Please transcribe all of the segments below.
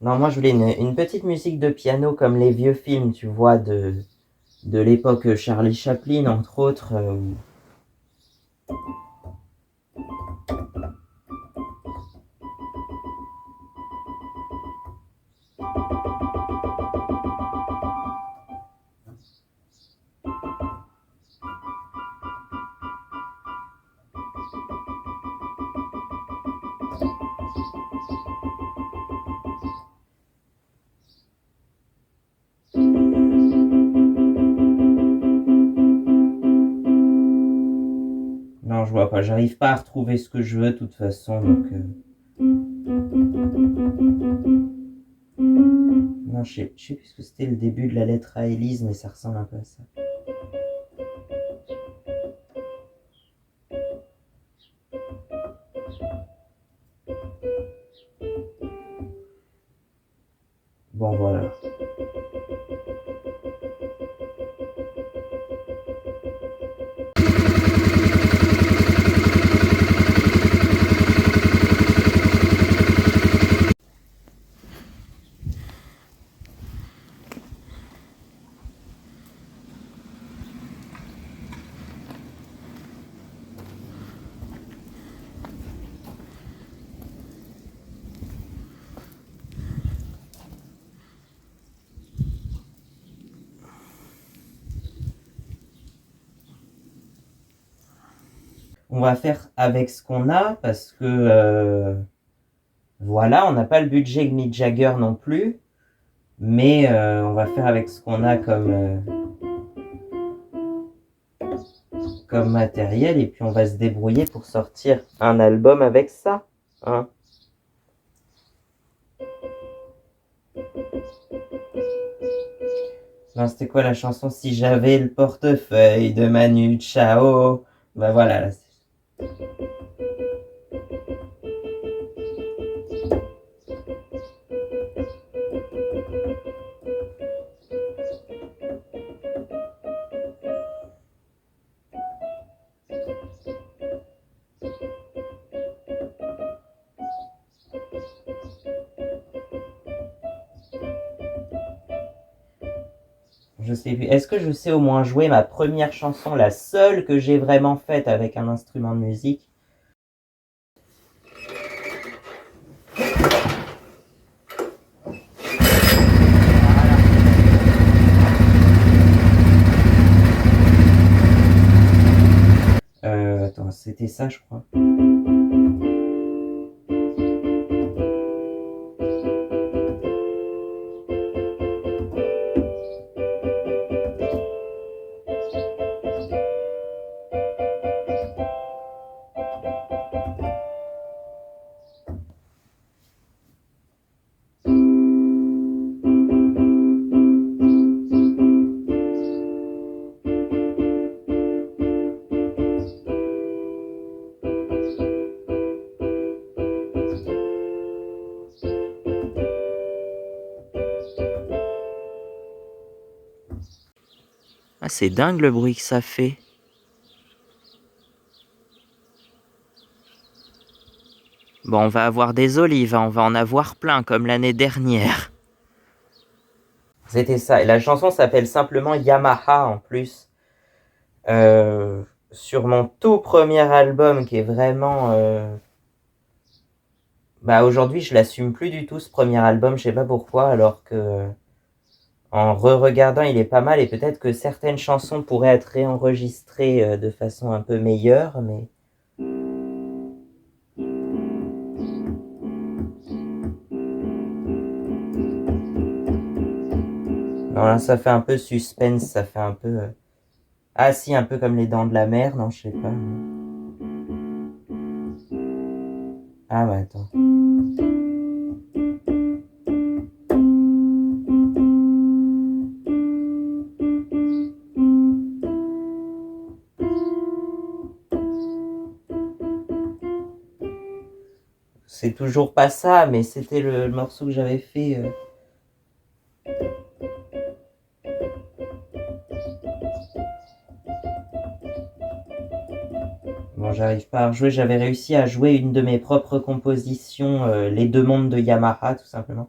Non, moi je voulais une petite musique de piano comme les vieux films, tu vois, de l'époque Charlie Chaplin, entre autres. Non, je vois pas, j'arrive pas à retrouver ce que je veux de toute façon, donc... Non, je sais plus ce que c'était le début de la lettre à Élise, mais ça ressemble un peu à ça. Bon, voilà. On va faire avec ce qu'on a, parce que... voilà, on n'a pas le budget de Mick Jagger non plus, mais on va faire avec ce qu'on a comme matériel, et puis on va se débrouiller pour sortir un album avec ça, hein. Non, c'était quoi la chanson? Si j'avais le portefeuille de Manu Chao. Bah voilà, là, je sais plus. Est-ce que je sais au moins jouer ma première chanson, la seule que j'ai vraiment faite avec un instrument de musique? Attends, c'était ça, je crois. Ah, c'est dingue le bruit que ça fait. Bon, on va avoir des olives, hein, on va en avoir plein comme l'année dernière. C'était ça. Et la chanson s'appelle simplement Yamaha en plus. Sur mon tout premier album qui est vraiment... Bah aujourd'hui je l'assume plus du tout ce premier album, je sais pas pourquoi, alors que en re-regardant il est pas mal et peut-être que certaines chansons pourraient être réenregistrées de façon un peu meilleure, mais... Non, là, ça fait un peu suspense, ça fait un peu... Ah si, un peu comme les Dents de la Mer, non, je sais pas. Ah ouais, attends. C'est toujours pas ça, mais c'était le morceau que j'avais fait... Bon, j'arrive pas à rejouer, j'avais réussi à jouer une de mes propres compositions, Les Deux Mondes de Yamaha, tout simplement.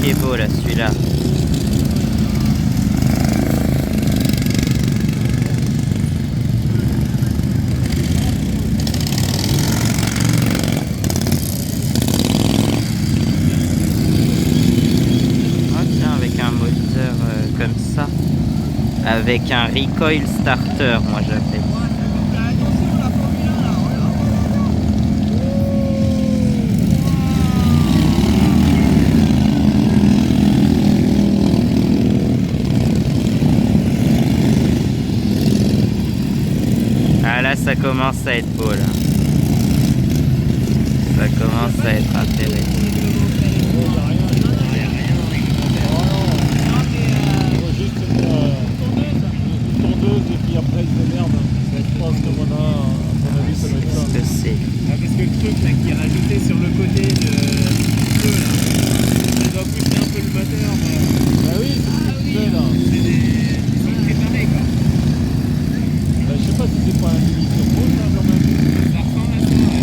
qui est beau là, celui-là. Ah tiens, avec un moteur comme ça. Avec un recoil starter, moi j'appelle. Attention, la Formule 1 là, Ah là, ça commence à être beau là. Ça commence à être intéressant. Juste une tondeuse et puis après il s'énerve. Je pense que mon avis ça doit être ça. Qu'est-ce que c'est? Ah, parce que le truc là qui est rajouté sur le côté de feu là, ça doit pousser un peu le moteur. Bah oui, c'est ce que tu fais là. C'est des. Ils sont préparés quoi. Bah, je sais pas si c'est pas un mini turbo ça quand même. Ça ressemble à ça, ouais.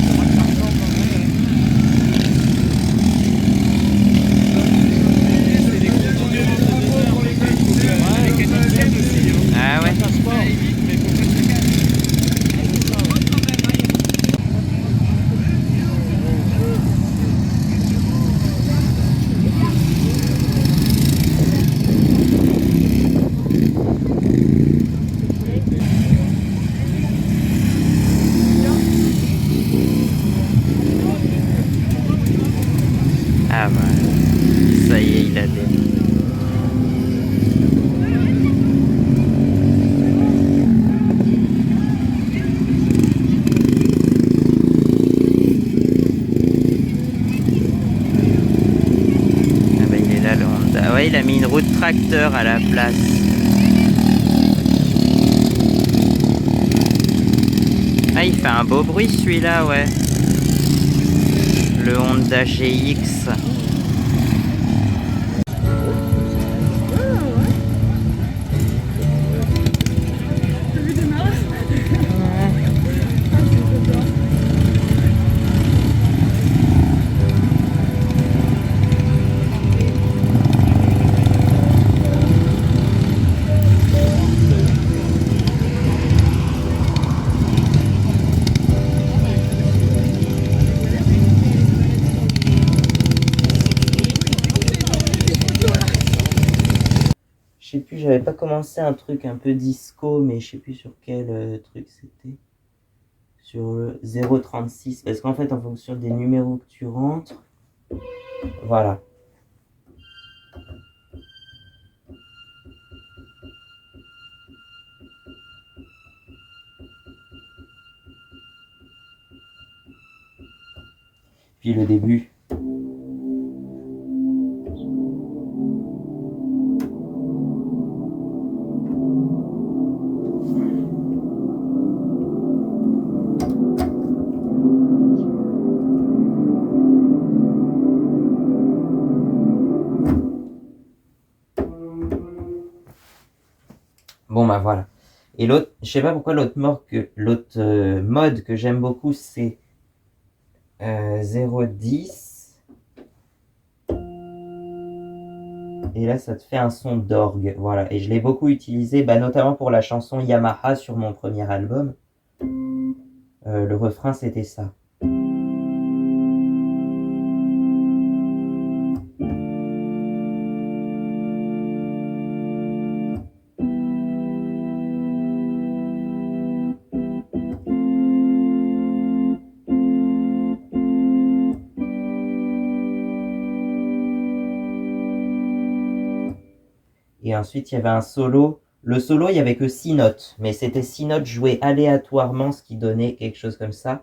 C'est vrai que ça ressemble en vrai. C'est des gros endurance de 2 heures pour les mecs. Ouais, les canadiennes aussi. Hein. Ah ouais? Ça casse pas. Ça évite, mais faut pas que ça casse. Ah voilà. Ça y est, il a des... Ah bah il est là le Honda. Ah ouais, il a mis une roue de tracteur à la place. Ah, il fait un beau bruit celui-là, ouais. Le Honda GX. Je sais plus, j'avais pas commencé un truc un peu disco, mais je sais plus sur quel truc c'était. Sur le 036, parce qu'en fait, en fonction des numéros que tu rentres, voilà. Puis le début. Bon bah voilà. Et l'autre, je sais pas pourquoi l'autre mode que j'aime beaucoup, c'est 010. Et là, ça te fait un son d'orgue. Voilà. Et je l'ai beaucoup utilisé, bah, notamment pour la chanson Yamaha sur mon premier album. Le refrain, c'était ça. Et ensuite, il y avait un solo. Le solo, il n'y avait que 6 notes. Mais c'était 6 notes jouées aléatoirement, ce qui donnait quelque chose comme ça.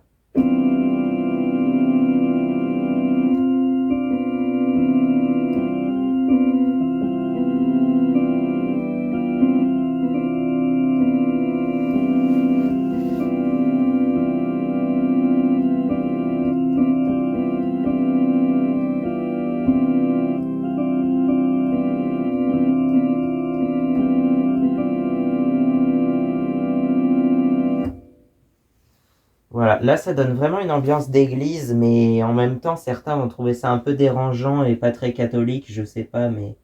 Voilà, là, ça donne vraiment une ambiance d'église, mais en même temps, certains vont trouver ça un peu dérangeant et pas très catholique, je sais pas, mais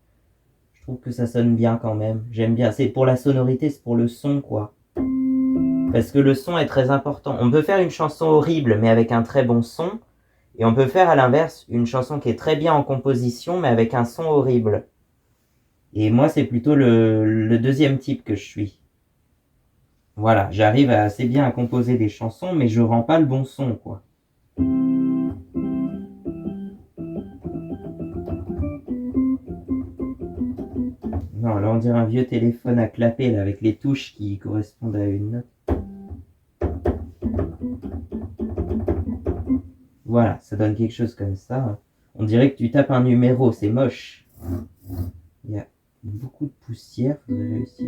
je trouve que ça sonne bien quand même. J'aime bien. C'est pour la sonorité, c'est pour le son, quoi. Parce que le son est très important. On peut faire une chanson horrible, mais avec un très bon son, et on peut faire à l'inverse une chanson qui est très bien en composition, mais avec un son horrible. Et moi, c'est plutôt le deuxième type que je suis. Voilà, j'arrive assez bien à composer des chansons, mais je rends pas le bon son, quoi. Non, là on dirait un vieux téléphone à clapper, là, avec les touches qui correspondent à une note. Voilà, ça donne quelque chose comme ça. On dirait que tu tapes un numéro, c'est moche. Il y a beaucoup de poussière, faudrait réussir.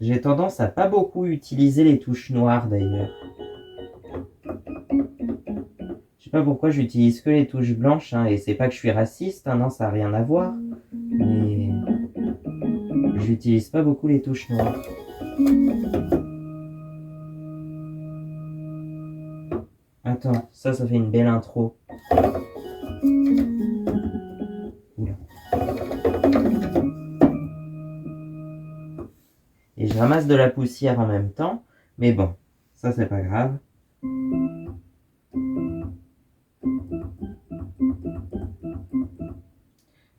J'ai tendance à pas beaucoup utiliser les touches noires d'ailleurs. Je sais pas pourquoi j'utilise que les touches blanches, hein, et c'est pas que je suis raciste, hein, non, ça a rien à voir. Mais j'utilise pas beaucoup les touches noires. Attends, ça fait une belle intro. Oula. Et je ramasse de la poussière en même temps, mais bon, ça c'est pas grave.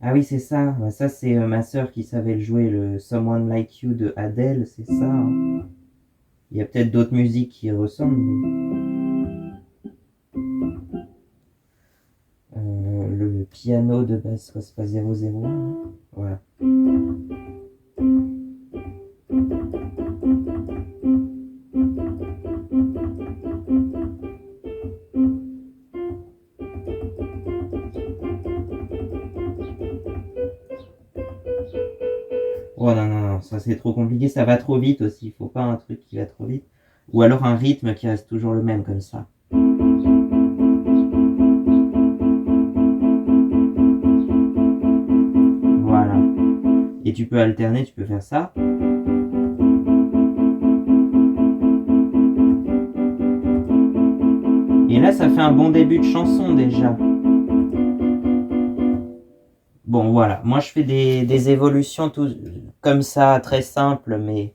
Ah oui, c'est ça. Bah, ça, c'est ma sœur qui savait le jouer, le Someone Like You de Adele, c'est ça. Hein. Il y a peut-être d'autres musiques qui ressemblent. Mais... le piano de base, c'est pas 001. Hein. Voilà. Oh non, non, non, ça c'est trop compliqué, ça va trop vite aussi, il faut pas un truc qui va trop vite. Ou alors un rythme qui reste toujours le même comme ça. Voilà. Et tu peux alterner, tu peux faire ça. Et là, ça fait un bon début de chanson déjà. Bon, voilà. Moi, je fais des évolutions tout, comme ça, très simples, mais...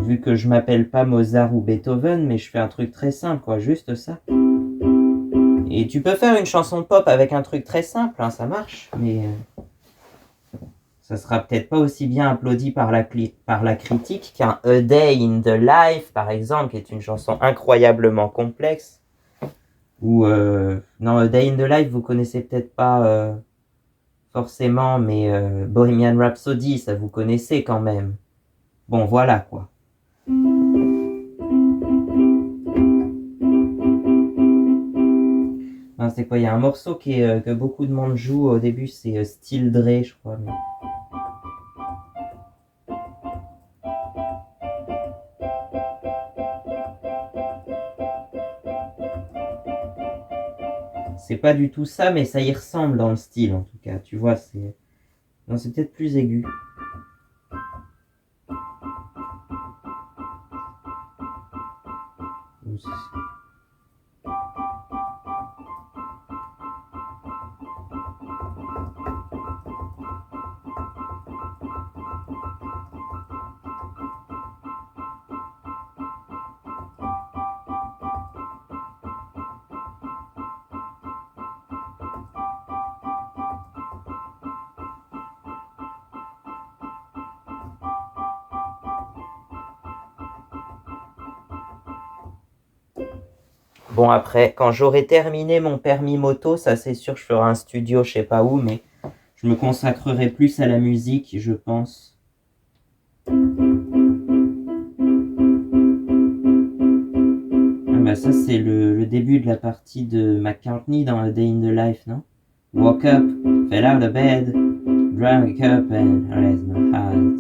Vu que je m'appelle pas Mozart ou Beethoven, mais je fais un truc très simple, quoi. Juste ça. Et tu peux faire une chanson pop avec un truc très simple, hein, ça marche, mais... ça sera peut-être pas aussi bien applaudi par la critique qu'un A Day in the Life, par exemple, qui est une chanson incroyablement complexe. Ou, non, A Day in the Life, vous connaissez peut-être pas forcément, mais Bohemian Rhapsody, ça vous connaissez quand même. Bon, voilà, quoi. C'est quoi? Il y a un morceau que beaucoup de monde joue au début, c'est Still Dre, je crois. Mais... c'est pas du tout ça, mais ça y ressemble dans le style, en tout cas. Tu vois, c'est... non, c'est peut-être plus aigu. Bon, après, quand j'aurai terminé mon permis moto, ça c'est sûr, je ferai un studio, je sais pas où, mais je me consacrerai plus à la musique, je pense. Ah bah ça c'est le début de la partie de McCartney dans A Day in the Life, non? Woke up, fell out of bed, drank a cup and raised my heart.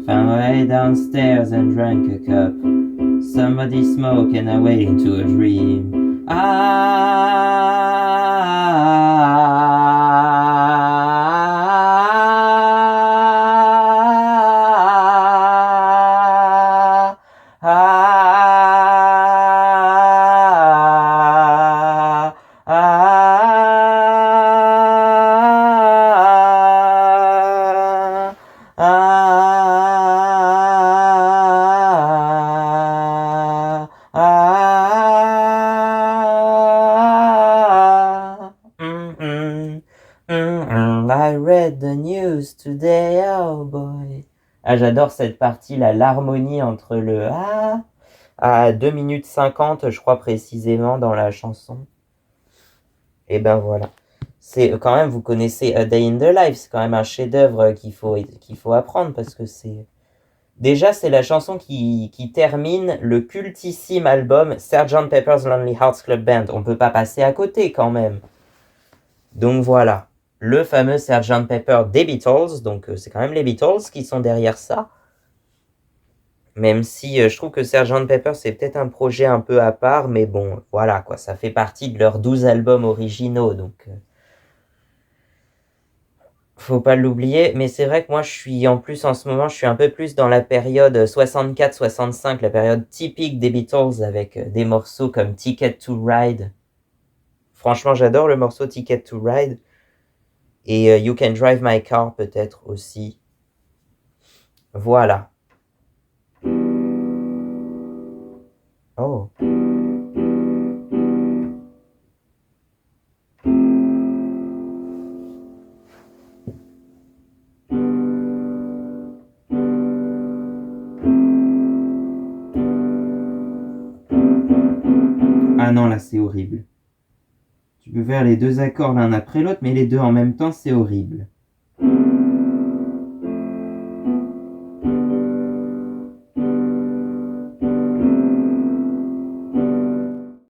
Found my way downstairs and drank a cup. Somebody smoke and I wait into a dream. I read the news today, oh boy. Ah, j'adore cette partie, là, l'harmonie entre le à 2 minutes 50, je crois précisément, dans la chanson. Et ben voilà. C'est quand même, vous connaissez A Day in the Life, c'est quand même un chef-d'œuvre qu'il faut apprendre parce que c'est. Déjà, c'est la chanson qui termine le cultissime album Sgt. Pepper's Lonely Hearts Club Band. On peut pas passer à côté quand même. Donc voilà. Le fameux Sgt. Pepper des Beatles. Donc c'est quand même les Beatles qui sont derrière ça. Même si je trouve que Sgt. Pepper c'est peut-être un projet un peu à part. Mais bon, voilà quoi. Ça fait partie de leurs 12 albums originaux. Donc faut pas l'oublier, mais c'est vrai que moi je suis en plus en ce moment, je suis un peu plus dans la période 64-65, la période typique des Beatles avec des morceaux comme Ticket to Ride. Franchement, j'adore le morceau Ticket to Ride. Et You Can Drive My Car peut-être aussi. Voilà. Oh. Ah non, là c'est horrible. Tu peux faire les deux accords l'un après l'autre, mais les deux en même temps, c'est horrible.